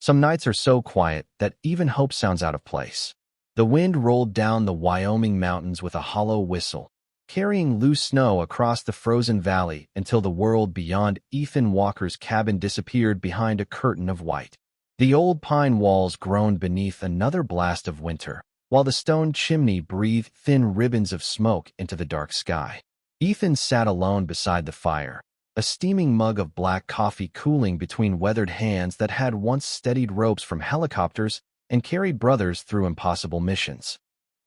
Some nights are so quiet that even hope sounds out of place. The wind rolled down the Wyoming mountains with a hollow whistle, carrying loose snow across the frozen valley until the world beyond Ethan Walker's cabin disappeared behind a curtain of white. The old pine walls groaned beneath another blast of winter, while the stone chimney breathed thin ribbons of smoke into the dark sky. Ethan sat alone beside the fire, a steaming mug of black coffee cooling between weathered hands that had once steadied ropes from helicopters and carried brothers through impossible missions.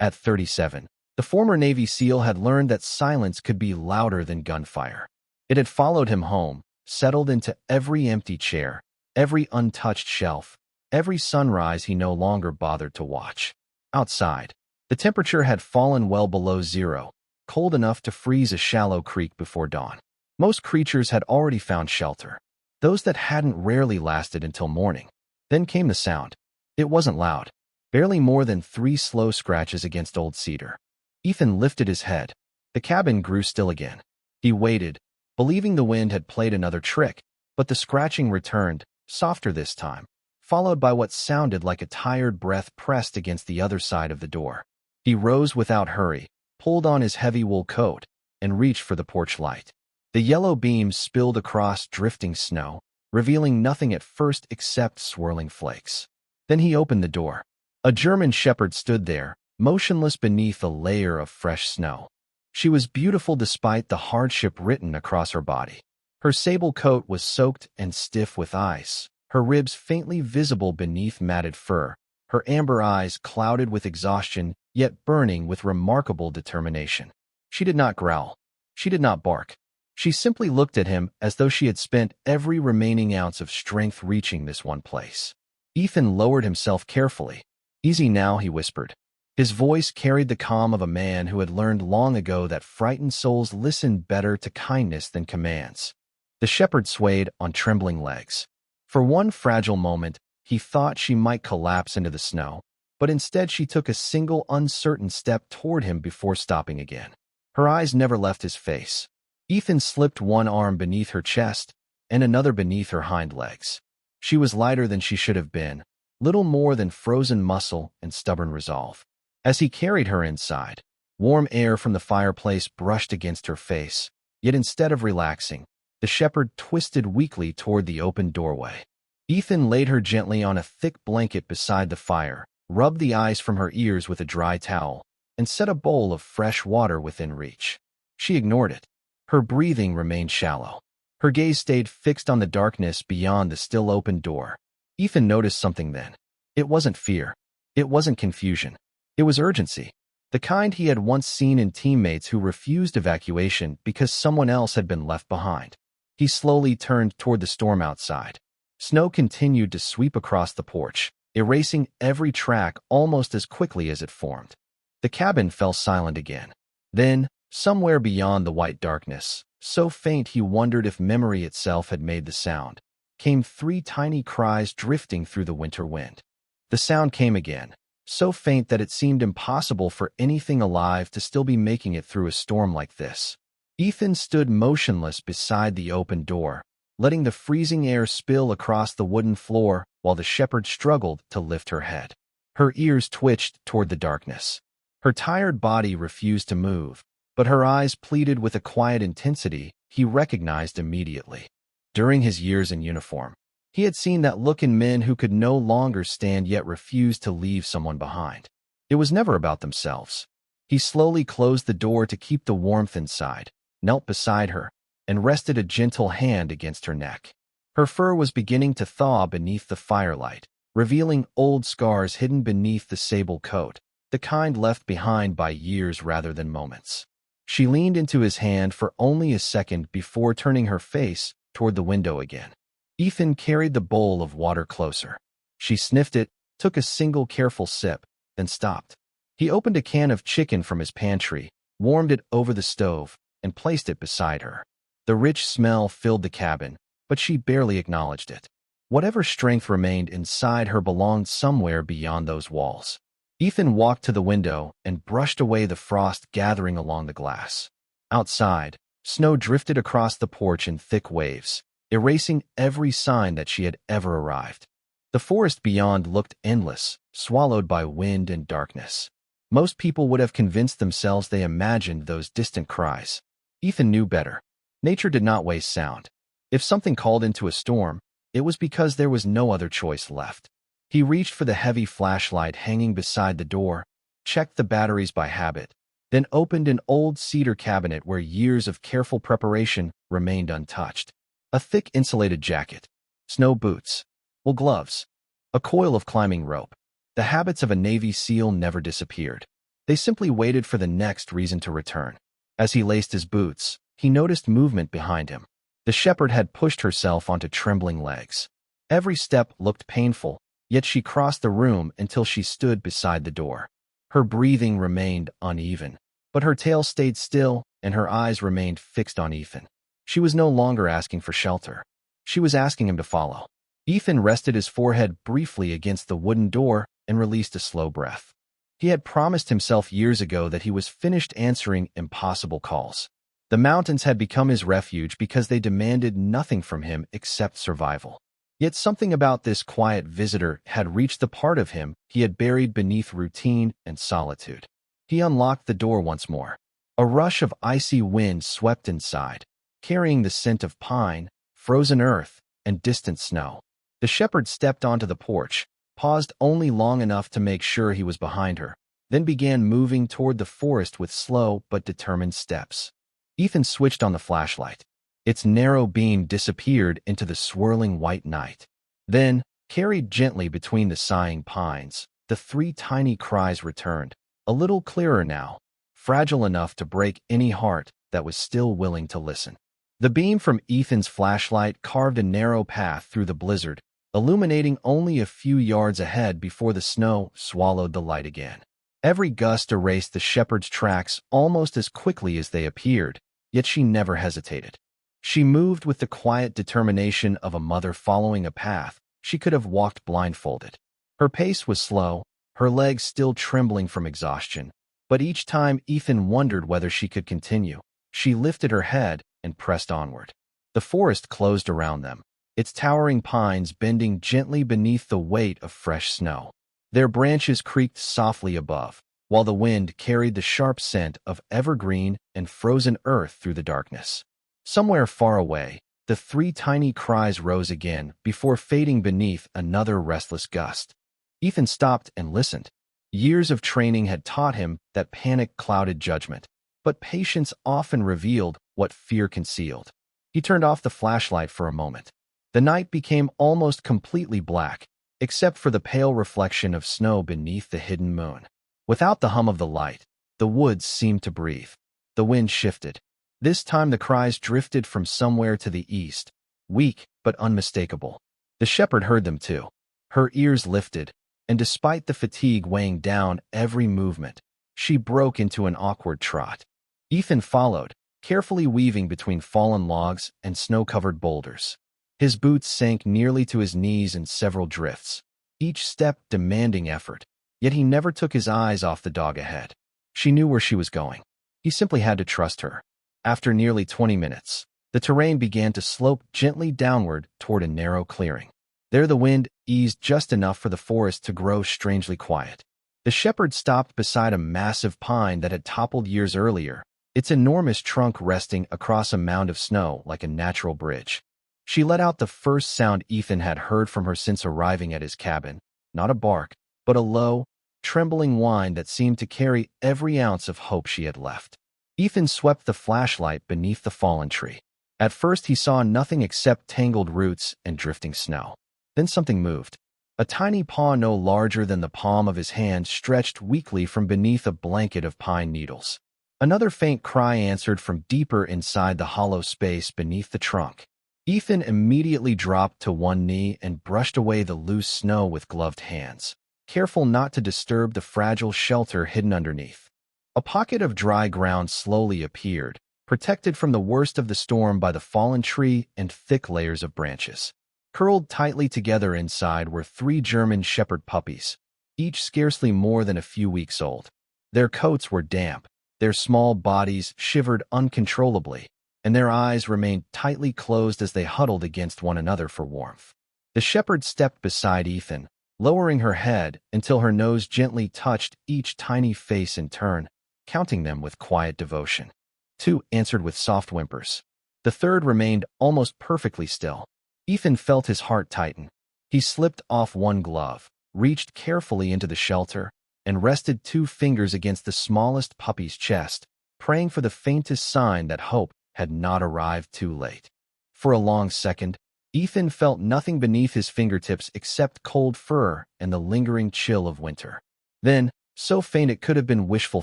At 37, the former Navy SEAL had learned that silence could be louder than gunfire. It had followed him home, settled into every empty chair, every untouched shelf, every sunrise he no longer bothered to watch. Outside, the temperature had fallen well below zero, cold enough to freeze a shallow creek before dawn. Most creatures had already found shelter. Those that hadn't rarely lasted until morning. Then came the sound. It wasn't loud, barely more than 3 slow scratches against old cedar. Ethan lifted his head. The cabin grew still again. He waited, believing the wind had played another trick, but the scratching returned, softer this time, followed by what sounded like a tired breath pressed against the other side of the door. He rose without hurry, pulled on his heavy wool coat, and reached for the porch light. The yellow beams spilled across drifting snow, revealing nothing at first except swirling flakes. Then he opened the door. A German shepherd stood there, motionless beneath a layer of fresh snow. She was beautiful despite the hardship written across her body. Her sable coat was soaked and stiff with ice, her ribs faintly visible beneath matted fur, her amber eyes clouded with exhaustion yet burning with remarkable determination. She did not growl. She did not bark. She simply looked at him as though she had spent every remaining ounce of strength reaching this one place. Ethan lowered himself carefully. "Easy now," he whispered. His voice carried the calm of a man who had learned long ago that frightened souls listen better to kindness than commands. The shepherd swayed on trembling legs. For one fragile moment, he thought she might collapse into the snow, but instead she took a single uncertain step toward him before stopping again. Her eyes never left his face. Ethan slipped one arm beneath her chest and another beneath her hind legs. She was lighter than she should have been, little more than frozen muscle and stubborn resolve. As he carried her inside, warm air from the fireplace brushed against her face, yet instead of relaxing, the shepherd twisted weakly toward the open doorway. Ethan laid her gently on a thick blanket beside the fire, rubbed the ice from her ears with a dry towel, and set a bowl of fresh water within reach. She ignored it. Her breathing remained shallow. Her gaze stayed fixed on the darkness beyond the still open door. Ethan noticed something then. It wasn't fear. It wasn't confusion. It was urgency. The kind he had once seen in teammates who refused evacuation because someone else had been left behind. He slowly turned toward the storm outside. Snow continued to sweep across the porch, erasing every track almost as quickly as it formed. The cabin fell silent again. Then, somewhere beyond the white darkness, so faint he wondered if memory itself had made the sound, came 3 tiny cries drifting through the winter wind. The sound came again, so faint that it seemed impossible for anything alive to still be making it through a storm like this. Ethan stood motionless beside the open door, letting the freezing air spill across the wooden floor while the shepherd struggled to lift her head. Her ears twitched toward the darkness. Her tired body refused to move, but her eyes pleaded with a quiet intensity he recognized immediately. During his years in uniform, he had seen that look in men who could no longer stand yet refused to leave someone behind. It was never about themselves. He slowly closed the door to keep the warmth inside, knelt beside her, and rested a gentle hand against her neck. Her fur was beginning to thaw beneath the firelight, revealing old scars hidden beneath the sable coat, the kind left behind by years rather than moments. She leaned into his hand for only a second before turning her face toward the window again. Ethan carried the bowl of water closer. She sniffed it, took a single careful sip, then stopped. He opened a can of chicken from his pantry, warmed it over the stove, and placed it beside her. The rich smell filled the cabin, but she barely acknowledged it. Whatever strength remained inside her belonged somewhere beyond those walls. Ethan walked to the window and brushed away the frost gathering along the glass. Outside, snow drifted across the porch in thick waves, erasing every sign that she had ever arrived. The forest beyond looked endless, swallowed by wind and darkness. Most people would have convinced themselves they imagined those distant cries. Ethan knew better. Nature did not waste sound. If something called into a storm, it was because there was no other choice left. He reached for the heavy flashlight hanging beside the door, checked the batteries by habit, then opened an old cedar cabinet where years of careful preparation remained untouched. A thick insulated jacket, snow boots, wool gloves, a coil of climbing rope. The habits of a Navy SEAL never disappeared. They simply waited for the next reason to return. As he laced his boots, he noticed movement behind him. The shepherd had pushed herself onto trembling legs. Every step looked painful, yet she crossed the room until she stood beside the door. Her breathing remained uneven, but her tail stayed still and her eyes remained fixed on Ethan. She was no longer asking for shelter. She was asking him to follow. Ethan rested his forehead briefly against the wooden door and released a slow breath. He had promised himself years ago that he was finished answering impossible calls. The mountains had become his refuge because they demanded nothing from him except survival. Yet something about this quiet visitor had reached the part of him he had buried beneath routine and solitude. He unlocked the door once more. A rush of icy wind swept inside, carrying the scent of pine, frozen earth, and distant snow. The shepherd stepped onto the porch, paused only long enough to make sure he was behind her, then began moving toward the forest with slow but determined steps. Ethan switched on the flashlight. Its narrow beam disappeared into the swirling white night. Then, carried gently between the sighing pines, the three tiny cries returned, a little clearer now, fragile enough to break any heart that was still willing to listen. The beam from Ethan's flashlight carved a narrow path through the blizzard, illuminating only a few yards ahead before the snow swallowed the light again. Every gust erased the shepherd's tracks almost as quickly as they appeared, yet she never hesitated. She moved with the quiet determination of a mother following a path she could have walked blindfolded. Her pace was slow, her legs still trembling from exhaustion, but each time Ethan wondered whether she could continue, she lifted her head and pressed onward. The forest closed around them, its towering pines bending gently beneath the weight of fresh snow. Their branches creaked softly above, while the wind carried the sharp scent of evergreen and frozen earth through the darkness. Somewhere far away, the three tiny cries rose again before fading beneath another restless gust. Ethan stopped and listened. Years of training had taught him that panic clouded judgment, but patience often revealed what fear concealed. He turned off the flashlight for a moment. The night became almost completely black, except for the pale reflection of snow beneath the hidden moon. Without the hum of the light, the woods seemed to breathe. The wind shifted. This time the cries drifted from somewhere to the east, weak but unmistakable. The shepherd heard them too. Her ears lifted, and despite the fatigue weighing down every movement, she broke into an awkward trot. Ethan followed, carefully weaving between fallen logs and snow-covered boulders. His boots sank nearly to his knees in several drifts, each step demanding effort, yet he never took his eyes off the dog ahead. She knew where she was going. He simply had to trust her. After nearly 20 minutes, the terrain began to slope gently downward toward a narrow clearing. There the wind eased just enough for the forest to grow strangely quiet. The shepherd stopped beside a massive pine that had toppled years earlier, its enormous trunk resting across a mound of snow like a natural bridge. She let out the first sound Ethan had heard from her since arriving at his cabin, not a bark, but a low, trembling whine that seemed to carry every ounce of hope she had left. Ethan swept the flashlight beneath the fallen tree. At first he saw nothing except tangled roots and drifting snow. Then something moved. A tiny paw no larger than the palm of his hand stretched weakly from beneath a blanket of pine needles. Another faint cry answered from deeper inside the hollow space beneath the trunk. Ethan immediately dropped to one knee and brushed away the loose snow with gloved hands, careful not to disturb the fragile shelter hidden underneath. A pocket of dry ground slowly appeared, protected from the worst of the storm by the fallen tree and thick layers of branches. Curled tightly together inside were three German shepherd puppies, each scarcely more than a few weeks old. Their coats were damp, their small bodies shivered uncontrollably, and their eyes remained tightly closed as they huddled against one another for warmth. The shepherd stepped beside Ethan, lowering her head until her nose gently touched each tiny face in turn, counting them with quiet devotion. 2 answered with soft whimpers. The third remained almost perfectly still. Ethan felt his heart tighten. He slipped off one glove, reached carefully into the shelter, and rested 2 fingers against the smallest puppy's chest, praying for the faintest sign that hope had not arrived too late. For a long second, Ethan felt nothing beneath his fingertips except cold fur and the lingering chill of winter. Then, so faint it could have been wishful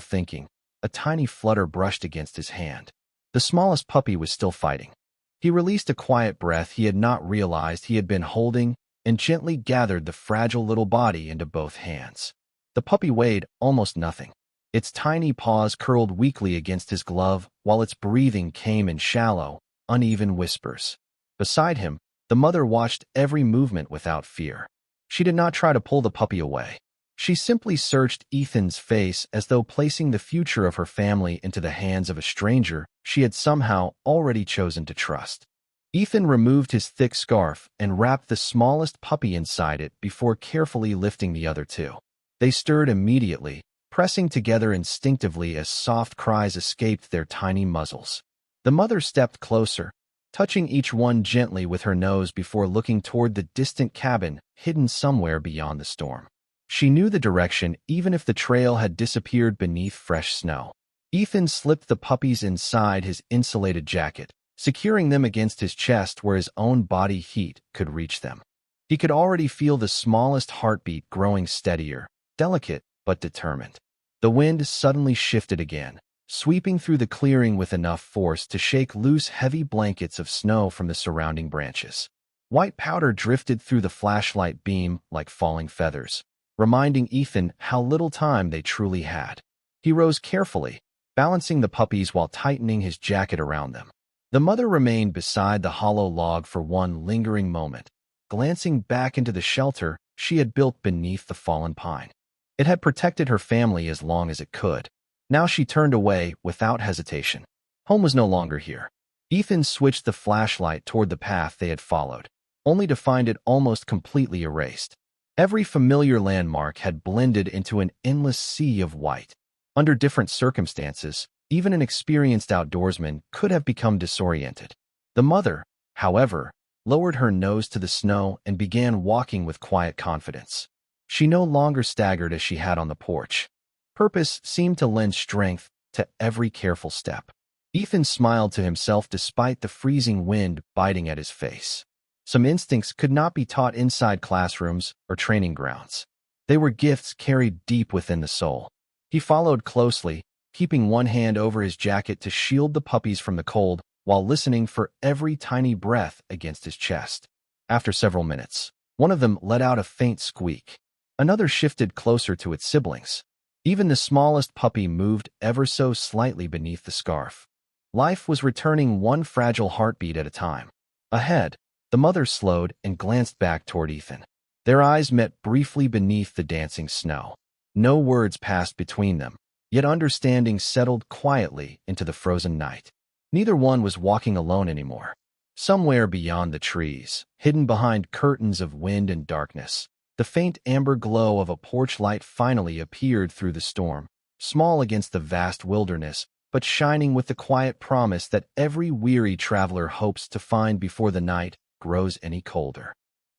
thinking, a tiny flutter brushed against his hand. The smallest puppy was still fighting. He released a quiet breath he had not realized he had been holding and gently gathered the fragile little body into both hands. The puppy weighed almost nothing. Its tiny paws curled weakly against his glove, while its breathing came in shallow, uneven whispers. Beside him, the mother watched every movement without fear. She did not try to pull the puppy away. She simply searched Ethan's face as though placing the future of her family into the hands of a stranger she had somehow already chosen to trust. Ethan removed his thick scarf and wrapped the smallest puppy inside it before carefully lifting the other 2. They stirred immediately, pressing together instinctively as soft cries escaped their tiny muzzles. The mother stepped closer, touching each one gently with her nose before looking toward the distant cabin hidden somewhere beyond the storm. She knew the direction even if the trail had disappeared beneath fresh snow. Ethan slipped the puppies inside his insulated jacket, securing them against his chest where his own body heat could reach them. He could already feel the smallest heartbeat growing steadier, delicate but determined. The wind suddenly shifted again, sweeping through the clearing with enough force to shake loose heavy blankets of snow from the surrounding branches. White powder drifted through the flashlight beam like falling feathers, reminding Ethan how little time they truly had. He rose carefully, balancing the puppies while tightening his jacket around them. The mother remained beside the hollow log for one lingering moment, glancing back into the shelter she had built beneath the fallen pine. It had protected her family as long as it could. Now she turned away without hesitation. Home was no longer here. Ethan switched the flashlight toward the path they had followed, only to find it almost completely erased. Every familiar landmark had blended into an endless sea of white. Under different circumstances, even an experienced outdoorsman could have become disoriented. The mother, however, lowered her nose to the snow and began walking with quiet confidence. She no longer staggered as she had on the porch. Purpose seemed to lend strength to every careful step. Ethan smiled to himself despite the freezing wind biting at his face. Some instincts could not be taught inside classrooms or training grounds. They were gifts carried deep within the soul. He followed closely, keeping one hand over his jacket to shield the puppies from the cold while listening for every tiny breath against his chest. After several minutes, one of them let out a faint squeak. Another shifted closer to its siblings. Even the smallest puppy moved ever so slightly beneath the scarf. Life was returning one fragile heartbeat at a time. Ahead, the mother slowed and glanced back toward Ethan. Their eyes met briefly beneath the dancing snow. No words passed between them, yet understanding settled quietly into the frozen night. Neither one was walking alone anymore. Somewhere beyond the trees, hidden behind curtains of wind and darkness, the faint amber glow of a porch light finally appeared through the storm, small against the vast wilderness, but shining with the quiet promise that every weary traveler hopes to find before the night grows any colder.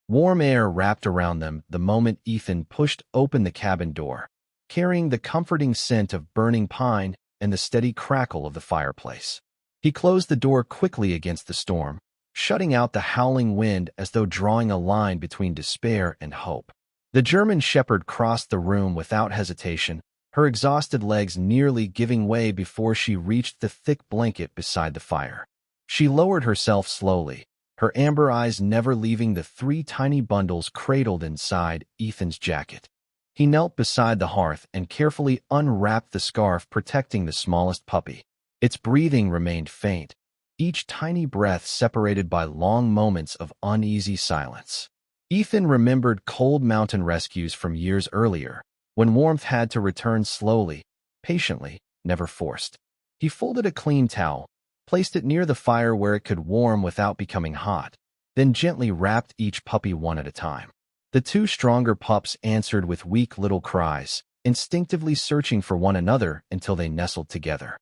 Warm air wrapped around them the moment Ethan pushed open the cabin door, carrying the comforting scent of burning pine and the steady crackle of the fireplace. He closed the door quickly against the storm, shutting out the howling wind as though drawing a line between despair and hope. The German shepherd crossed the room without hesitation, her exhausted legs nearly giving way before she reached the thick blanket beside the fire. She lowered herself slowly, her amber eyes never leaving the 3 tiny bundles cradled inside Ethan's jacket. He knelt beside the hearth and carefully unwrapped the scarf protecting the smallest puppy. Its breathing remained faint, each tiny breath separated by long moments of uneasy silence. Ethan remembered cold mountain rescues from years earlier, when warmth had to return slowly, patiently, never forced. He folded a clean towel, placed it near the fire where it could warm without becoming hot, then gently wrapped each puppy one at a time. The two stronger pups answered with weak little cries, instinctively searching for one another until they nestled together.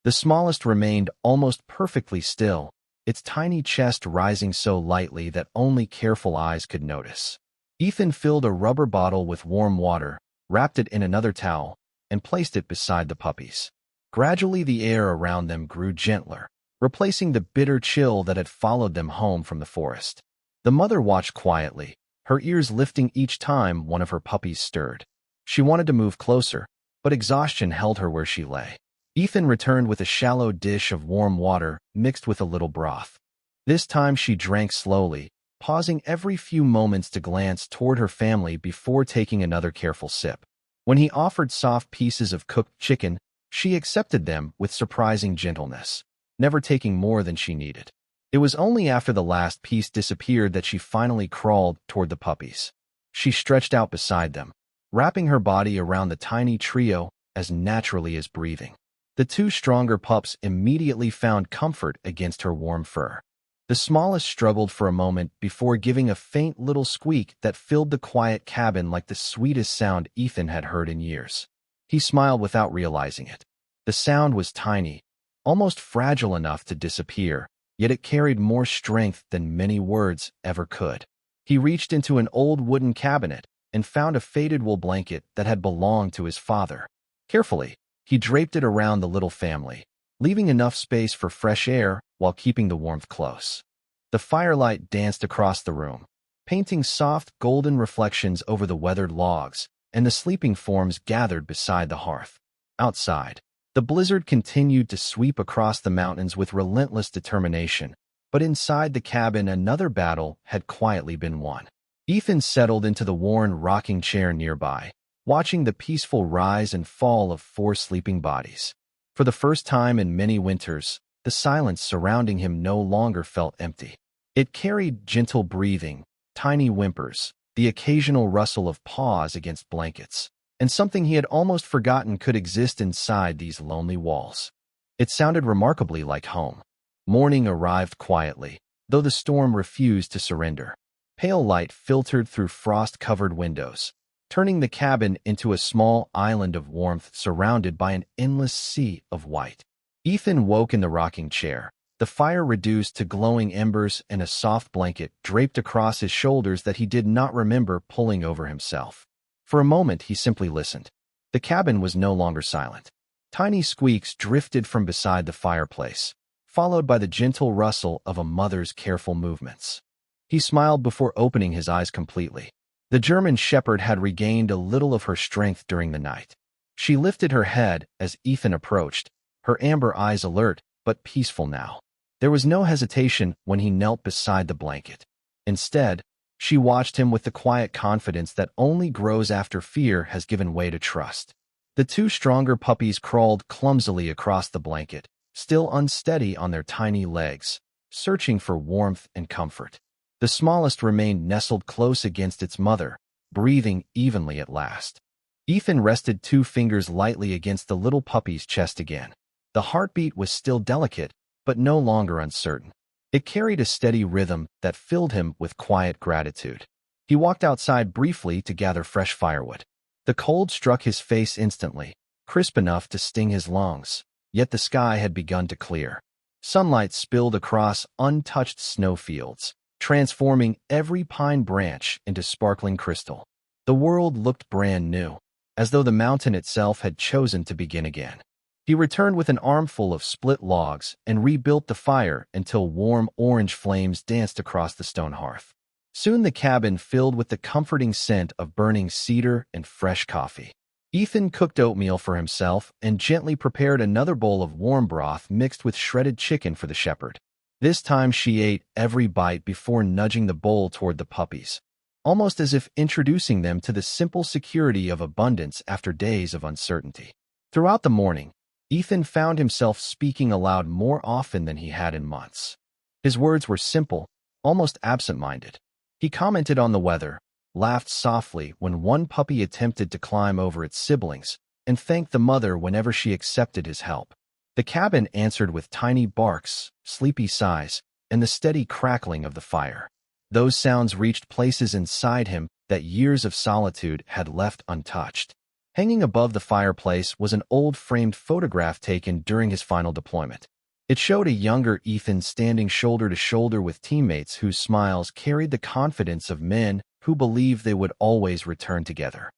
The smallest remained almost perfectly still, its tiny chest rising so lightly that only careful eyes could notice. Ethan filled a rubber bottle with warm water, wrapped it in another towel, and placed it beside the puppies. Gradually the air around them grew gentler, replacing the bitter chill that had followed them home from the forest. The mother watched quietly, her ears lifting each time one of her puppies stirred. She wanted to move closer, but exhaustion held her where she lay. Ethan returned with a shallow dish of warm water mixed with a little broth. This time she drank slowly, pausing every few moments to glance toward her family before taking another careful sip. When he offered soft pieces of cooked chicken, she accepted them with surprising gentleness, never taking more than she needed. It was only after the last piece disappeared that she finally crawled toward the puppies. She stretched out beside them, wrapping her body around the tiny trio as naturally as breathing. The two stronger pups immediately found comfort against her warm fur. The smallest struggled for a moment before giving a faint little squeak that filled the quiet cabin like the sweetest sound Ethan had heard in years. He smiled without realizing it. The sound was tiny, almost fragile enough to disappear, yet it carried more strength than many words ever could. He reached into an old wooden cabinet and found a faded wool blanket that had belonged to his father. Carefully, he draped it around the little family, leaving enough space for fresh air while keeping the warmth close. The firelight danced across the room, painting soft golden reflections over the weathered logs, and the sleeping forms gathered beside the hearth. Outside, the blizzard continued to sweep across the mountains with relentless determination, but inside the cabin another battle had quietly been won. Ethan settled into the worn rocking chair nearby, watching the peaceful rise and fall of four sleeping bodies. For the first time in many winters, the silence surrounding him no longer felt empty. It carried gentle breathing, tiny whimpers, the occasional rustle of paws against blankets, and something he had almost forgotten could exist inside these lonely walls. It sounded remarkably like home. Morning arrived quietly, though the storm refused to surrender. Pale light filtered through frost-covered windows, turning the cabin into a small island of warmth surrounded by an endless sea of white. Ethan woke in the rocking chair, the fire reduced to glowing embers and a soft blanket draped across his shoulders that he did not remember pulling over himself. For a moment he simply listened. The cabin was no longer silent. Tiny squeaks drifted from beside the fireplace, followed by the gentle rustle of a mother's careful movements. He smiled before opening his eyes completely. The German shepherd had regained a little of her strength during the night. She lifted her head as Ethan approached, her amber eyes alert but peaceful now. There was no hesitation when he knelt beside the blanket. Instead, she watched him with the quiet confidence that only grows after fear has given way to trust. The two stronger puppies crawled clumsily across the blanket, still unsteady on their tiny legs, searching for warmth and comfort. The smallest remained nestled close against its mother, breathing evenly at last. Ethan rested two fingers lightly against the little puppy's chest again. The heartbeat was still delicate, but no longer uncertain. It carried a steady rhythm that filled him with quiet gratitude. He walked outside briefly to gather fresh firewood. The cold struck his face instantly, crisp enough to sting his lungs, yet the sky had begun to clear. Sunlight spilled across untouched snowfields, transforming every pine branch into sparkling crystal. The world looked brand new, as though the mountain itself had chosen to begin again. He returned with an armful of split logs and rebuilt the fire until warm orange flames danced across the stone hearth. Soon the cabin filled with the comforting scent of burning cedar and fresh coffee. Ethan cooked oatmeal for himself and gently prepared another bowl of warm broth mixed with shredded chicken for the shepherd. This time she ate every bite before nudging the bowl toward the puppies, almost as if introducing them to the simple security of abundance after days of uncertainty. Throughout the morning, Ethan found himself speaking aloud more often than he had in months. His words were simple, almost absent-minded. He commented on the weather, laughed softly when one puppy attempted to climb over its siblings, and thanked the mother whenever she accepted his help. The cabin answered with tiny barks, sleepy sighs, and the steady crackling of the fire. Those sounds reached places inside him that years of solitude had left untouched. Hanging above the fireplace was an old framed photograph taken during his final deployment. It showed a younger Ethan standing shoulder to shoulder with teammates whose smiles carried the confidence of men who believed they would always return together.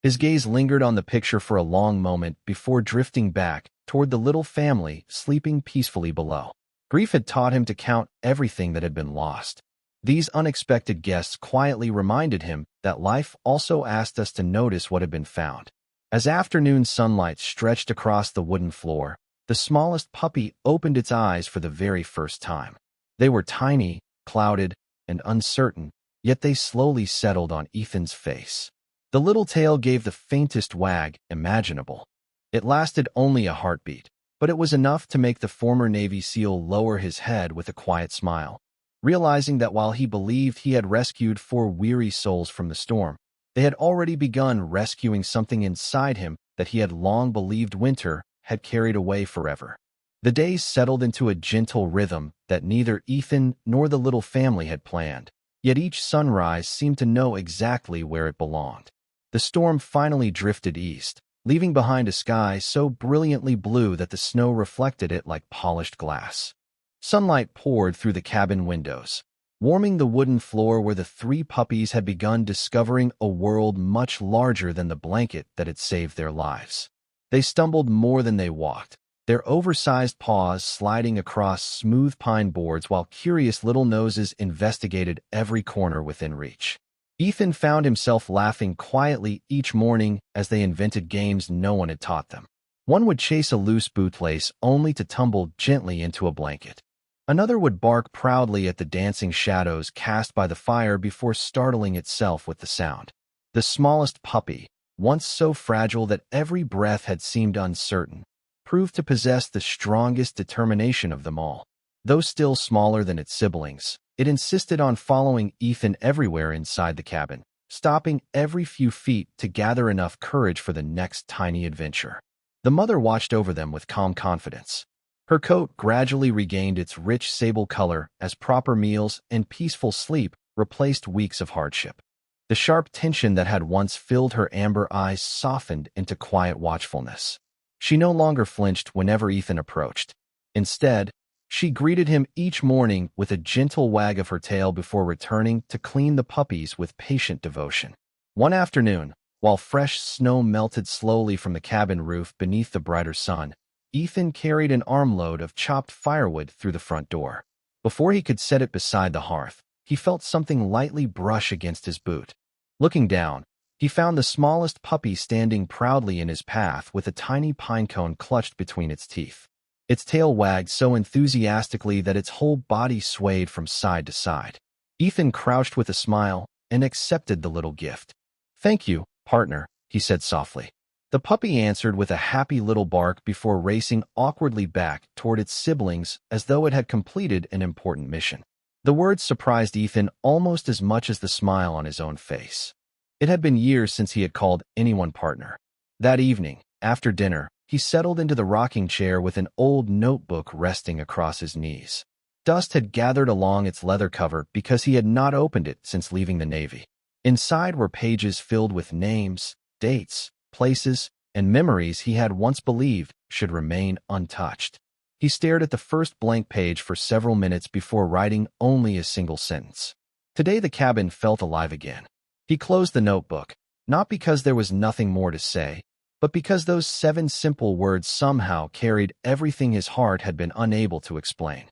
His gaze lingered on the picture for a long moment before drifting back toward the little family sleeping peacefully below. Grief had taught him to count everything that had been lost. These unexpected guests quietly reminded him that life also asked us to notice what had been found. As afternoon sunlight stretched across the wooden floor, the smallest puppy opened its eyes for the very first time. They were tiny, clouded, and uncertain, yet they slowly settled on Ethan's face. The little tail gave the faintest wag imaginable. It lasted only a heartbeat, but it was enough to make the former Navy SEAL lower his head with a quiet smile, realizing that while he believed he had rescued 4 weary souls from the storm, they had already begun rescuing something inside him that he had long believed winter had carried away forever. The days settled into a gentle rhythm that neither Ethan nor the little family had planned, yet each sunrise seemed to know exactly where it belonged. The storm finally drifted east, leaving behind a sky so brilliantly blue that the snow reflected it like polished glass. Sunlight poured through the cabin windows, warming the wooden floor where the 3 puppies had begun discovering a world much larger than the blanket that had saved their lives. They stumbled more than they walked, their oversized paws sliding across smooth pine boards while curious little noses investigated every corner within reach. Ethan found himself laughing quietly each morning as they invented games no one had taught them. One would chase a loose bootlace only to tumble gently into a blanket. Another would bark proudly at the dancing shadows cast by the fire before startling itself with the sound. The smallest puppy, once so fragile that every breath had seemed uncertain, proved to possess the strongest determination of them all. Though still smaller than its siblings, it insisted on following Ethan everywhere inside the cabin, stopping every few feet to gather enough courage for the next tiny adventure. The mother watched over them with calm confidence. Her coat gradually regained its rich sable color as proper meals and peaceful sleep replaced weeks of hardship. The sharp tension that had once filled her amber eyes softened into quiet watchfulness. She no longer flinched whenever Ethan approached. Instead, she greeted him each morning with a gentle wag of her tail before returning to clean the puppies with patient devotion. One afternoon, while fresh snow melted slowly from the cabin roof beneath the brighter sun, Ethan carried an armload of chopped firewood through the front door. Before he could set it beside the hearth, he felt something lightly brush against his boot. Looking down, he found the smallest puppy standing proudly in his path with a tiny pine cone clutched between its teeth. Its tail wagged so enthusiastically that its whole body swayed from side to side. Ethan crouched with a smile and accepted the little gift. "Thank you, partner," he said softly. The puppy answered with a happy little bark before racing awkwardly back toward its siblings as though it had completed an important mission. The words surprised Ethan almost as much as the smile on his own face. It had been years since he had called anyone partner. That evening, after dinner, he settled into the rocking chair with an old notebook resting across his knees. Dust had gathered along its leather cover because he had not opened it since leaving the Navy. Inside were pages filled with names, dates, places, and memories he had once believed should remain untouched. He stared at the first blank page for several minutes before writing only a single sentence. Today the cabin felt alive again. He closed the notebook, not because there was nothing more to say, but because those 7 simple words somehow carried everything his heart had been unable to explain.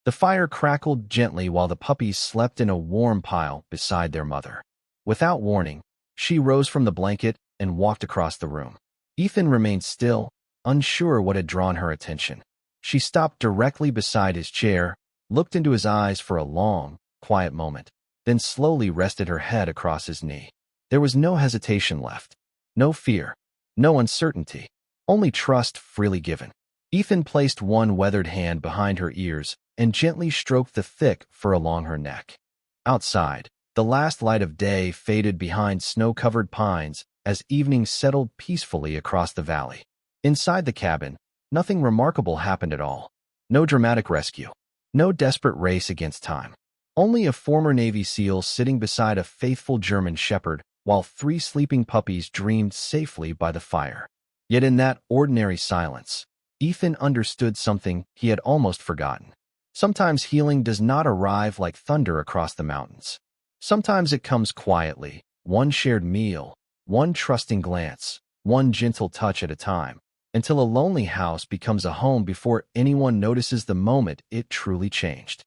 The fire crackled gently while the puppies slept in a warm pile beside their mother. Without warning, she rose from the blanket and walked across the room. Ethan remained still, unsure what had drawn her attention. She stopped directly beside his chair, looked into his eyes for a long, quiet moment, then slowly rested her head across his knee. There was no hesitation left, no fear, no uncertainty, only trust freely given. Ethan placed one weathered hand behind her ears and gently stroked the thick fur along her neck. Outside, the last light of day faded behind snow-covered pines as evening settled peacefully across the valley. Inside the cabin, nothing remarkable happened at all. No dramatic rescue. No desperate race against time. Only a former Navy SEAL sitting beside a faithful German shepherd while 3 sleeping puppies dreamed safely by the fire. Yet in that ordinary silence, Ethan understood something he had almost forgotten. Sometimes healing does not arrive like thunder across the mountains. Sometimes it comes quietly, one shared meal, one trusting glance, one gentle touch at a time, until a lonely house becomes a home before anyone notices the moment it truly changed.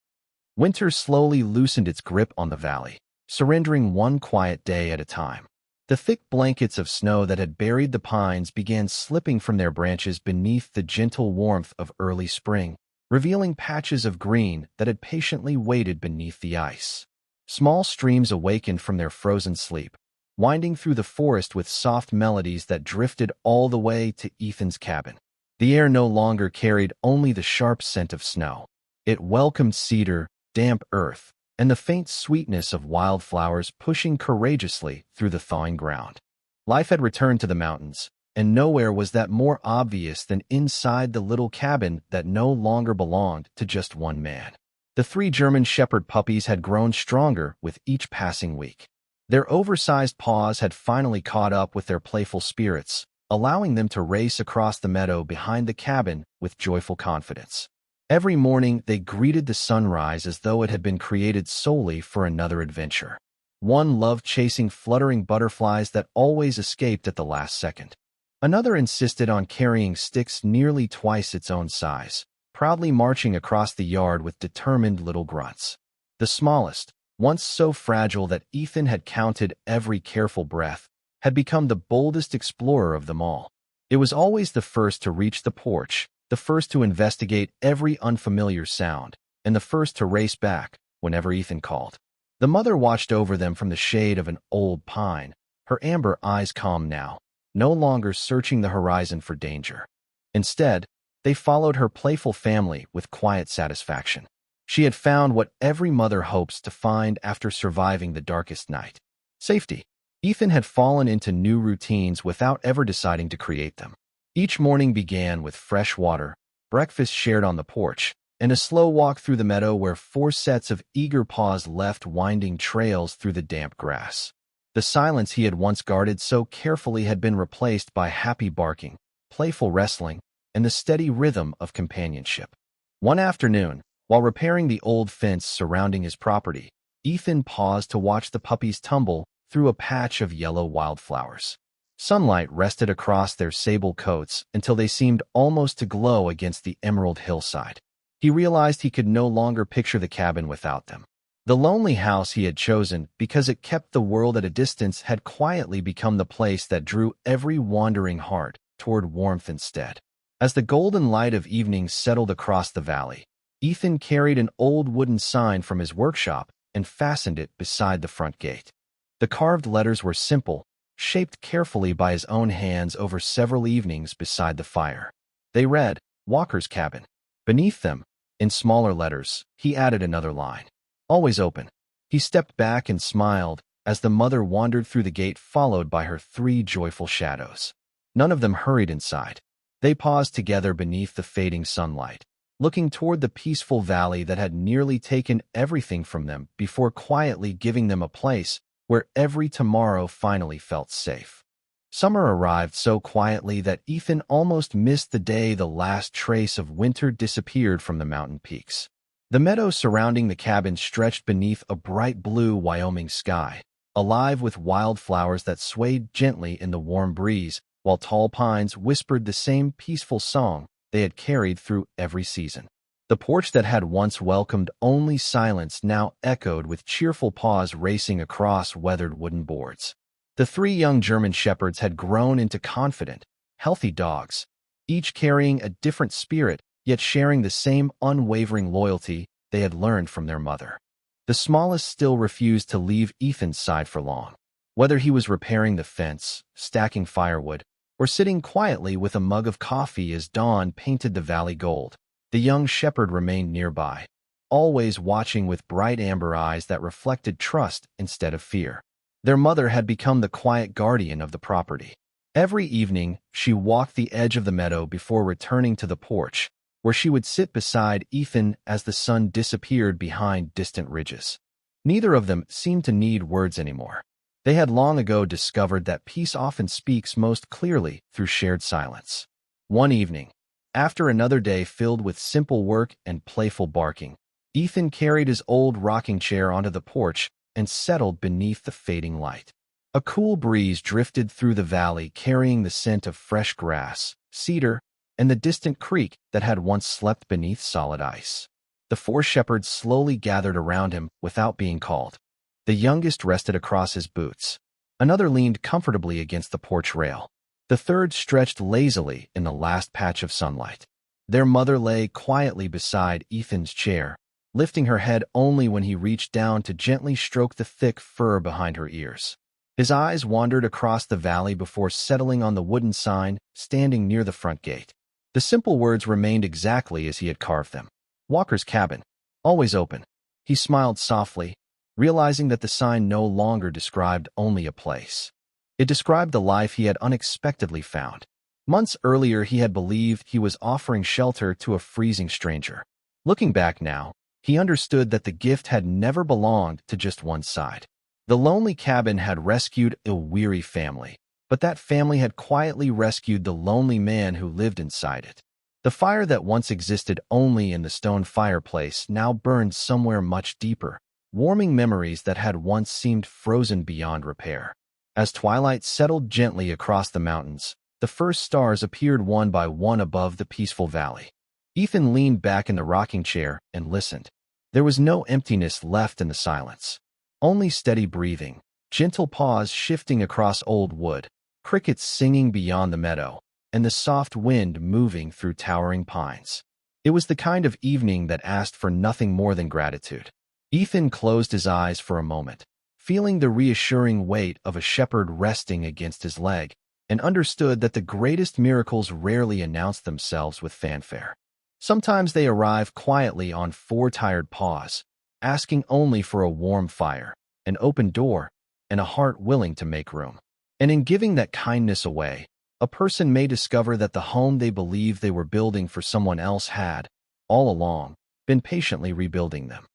Winter slowly loosened its grip on the valley, surrendering one quiet day at a time. The thick blankets of snow that had buried the pines began slipping from their branches beneath the gentle warmth of early spring, revealing patches of green that had patiently waited beneath the ice. Small streams awakened from their frozen sleep, winding through the forest with soft melodies that drifted all the way to Ethan's cabin. The air no longer carried only the sharp scent of snow. It welcomed cedar, damp earth, and the faint sweetness of wildflowers pushing courageously through the thawing ground. Life had returned to the mountains, and nowhere was that more obvious than inside the little cabin that no longer belonged to just one man. The 3 German shepherd puppies had grown stronger with each passing week. Their oversized paws had finally caught up with their playful spirits, allowing them to race across the meadow behind the cabin with joyful confidence. Every morning, they greeted the sunrise as though it had been created solely for another adventure. One loved chasing fluttering butterflies that always escaped at the last second. Another insisted on carrying sticks nearly twice its own size, proudly marching across the yard with determined little grunts. The smallest, once so fragile that Ethan had counted every careful breath, had become the boldest explorer of them all. It was always the first to reach the porch, the first to investigate every unfamiliar sound, and the first to race back whenever Ethan called. The mother watched over them from the shade of an old pine, her amber eyes calm now, no longer searching the horizon for danger. Instead, they followed her playful family with quiet satisfaction. She had found what every mother hopes to find after surviving the darkest night: safety. Ethan had fallen into new routines without ever deciding to create them. Each morning began with fresh water, breakfast shared on the porch, and a slow walk through the meadow where 4 sets of eager paws left winding trails through the damp grass. The silence he had once guarded so carefully had been replaced by happy barking, playful wrestling, and the steady rhythm of companionship. One afternoon, while repairing the old fence surrounding his property, Ethan paused to watch the puppies tumble through a patch of yellow wildflowers. Sunlight rested across their sable coats until they seemed almost to glow against the emerald hillside. He realized he could no longer picture the cabin without them. The lonely house he had chosen because it kept the world at a distance had quietly become the place that drew every wandering heart toward warmth instead. As the golden light of evening settled across the valley, Ethan carried an old wooden sign from his workshop and fastened it beside the front gate. The carved letters were simple, shaped carefully by his own hands over several evenings beside the fire. They read, "Walker's Cabin." Beneath them, in smaller letters, he added another line: "Always open." He stepped back and smiled as the mother wandered through the gate followed by her 3 joyful shadows. None of them hurried inside. They paused together beneath the fading sunlight, looking toward the peaceful valley that had nearly taken everything from them before quietly giving them a place where every tomorrow finally felt safe. Summer arrived so quietly that Ethan almost missed the day the last trace of winter disappeared from the mountain peaks. The meadow surrounding the cabin stretched beneath a bright blue Wyoming sky, alive with wildflowers that swayed gently in the warm breeze, while tall pines whispered the same peaceful song they had carried through every season. The porch that had once welcomed only silence now echoed with cheerful paws racing across weathered wooden boards. The 3 young German shepherds had grown into confident, healthy dogs, each carrying a different spirit yet sharing the same unwavering loyalty they had learned from their mother. The smallest still refused to leave Ethan's side for long. Whether he was repairing the fence, stacking firewood, or sitting quietly with a mug of coffee as dawn painted the valley gold, the young shepherd remained nearby, always watching with bright amber eyes that reflected trust instead of fear. Their mother had become the quiet guardian of the property. Every evening, she walked the edge of the meadow before returning to the porch, where she would sit beside Ethan as the sun disappeared behind distant ridges. Neither of them seemed to need words anymore. They had long ago discovered that peace often speaks most clearly through shared silence. One evening, after another day filled with simple work and playful barking, Ethan carried his old rocking chair onto the porch and settled beneath the fading light. A cool breeze drifted through the valley, carrying the scent of fresh grass, cedar, and the distant creek that had once slept beneath solid ice. The four shepherds slowly gathered around him without being called. The youngest rested across his boots. Another leaned comfortably against the porch rail. The third stretched lazily in the last patch of sunlight. Their mother lay quietly beside Ethan's chair, lifting her head only when he reached down to gently stroke the thick fur behind her ears. His eyes wandered across the valley before settling on the wooden sign standing near the front gate. The simple words remained exactly as he had carved them. Walker's cabin, always open. He smiled softly, realizing that the sign no longer described only a place. It described the life he had unexpectedly found. Months earlier, he had believed he was offering shelter to a freezing stranger. Looking back now, he understood that the gift had never belonged to just one side. The lonely cabin had rescued a weary family, but that family had quietly rescued the lonely man who lived inside it. The fire that once existed only in the stone fireplace now burned somewhere much deeper, warming memories that had once seemed frozen beyond repair. As twilight settled gently across the mountains, the first stars appeared one by one above the peaceful valley. Ethan leaned back in the rocking chair and listened. There was no emptiness left in the silence, only steady breathing, gentle paws shifting across old wood, crickets singing beyond the meadow, and the soft wind moving through towering pines. It was the kind of evening that asked for nothing more than gratitude. Ethan closed his eyes for a moment, feeling the reassuring weight of a shepherd resting against his leg, and understood that the greatest miracles rarely announce themselves with fanfare. Sometimes they arrive quietly on four tired paws, asking only for a warm fire, an open door, and a heart willing to make room. And in giving that kindness away, a person may discover that the home they believed they were building for someone else had, all along, been patiently rebuilding them.